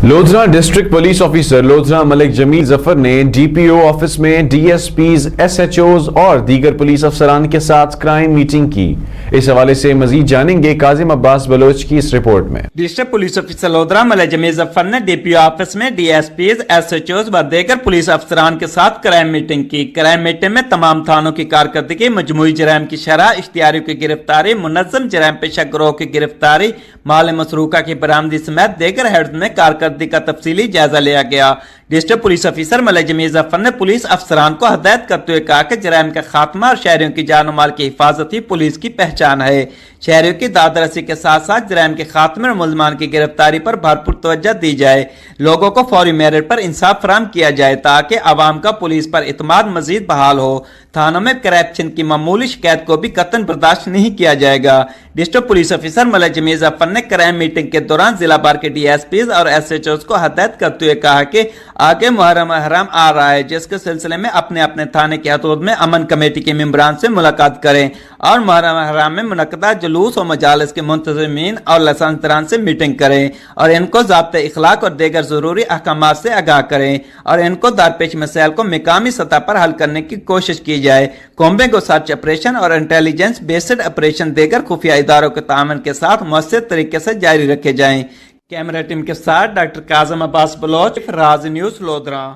Lodhra district police officer Lodhran Malik Jamil Zafar نے D P O office میں D S Ps S H Os اور دیگر police افسران کے ساتھ کرائم میٹنگ کی۔ اس حوالے سے مزید جانیں گے کاظم عباس بلوچ کی اس رپورٹ میں۔ District police officer Lodhran Malik Jamil Zafar نے ڈی پی او آفس میں D S Ps S H Os و دیگر پولیس افسران کے ساتھ کرائم میٹنگ کی۔ کرائم میٹنگ میں تمام تھانوں کی کارکردگی، مجموعی جرائم کی شرح، اشتہاریوں کی گرفتاری، منظم جرائم پیشہ گروہ کی گرفتاری، مال مسروقہ کی برآمدی سمیت دیگر ہیڈز میں کارکردگی کا تفصیلی جائزہ لیا گیا۔ ڈسٹرکٹ پولیس آفیسر ملک جمیل ظفر نے پولیس افسران کو ہدایت کرتے ہوئے کہا کہ جرائم کا خاتمہ اور شہریوں کی جان و مال کی حفاظت ہی پولیس کی پہچان ہے۔ شہریوں کی داد رسی کے ساتھ ساتھ جرائم کے خاتمے اور ملزمان کی گرفتاری پر بھرپور توجہ دی جائے، لوگوں کو فوری میرٹ پر انصاف فراہم کیا جائے تاکہ عوام کا پولیس پر اعتماد مزید بحال ہو۔ تھانوں میں کرپشن کی معمولی شکایت کو بھی قطعاً برداشت نہیں کیا جائے گا۔ ڈسٹرکٹ پولیس آفیسر ملک جمیل ظفر نے کرائم میٹنگ کے دوران ضلع بھر کے ڈی ایس پیز اور ایس ایچ اوز کو ہدایت کرتے ہوئے کہا کہ آگے محرم حرام آ رہا ہے، جس کے سلسلے میں اپنے اپنے تھانے کے حدود میں امن کمیٹی کے ممبران سے ملاقات کریں اور محرم حرام میں منعقدہ جلوس و مجالس کے منتظمین اور لائسنس داران سے میٹنگ کریں اور ان کو ضابطۂ اخلاق اور دیگر ضروری احکامات سے آگاہ کریں اور ان کو درپیش مسائل کو مقامی سطح پر حل کرنے کی کوشش کی جائے۔ کومبنگ و سرچ آپریشن اور انٹیلیجنس بیسڈ آپریشن دیگر خفیہ اداروں کے تعاون کے ساتھ مؤثر طریقے سے جاری رکھے جائیں۔ کیمرہ ٹیم کے ساتھ ڈاکٹر کاظم عباس بلوچ، راز نیوز لودھرا۔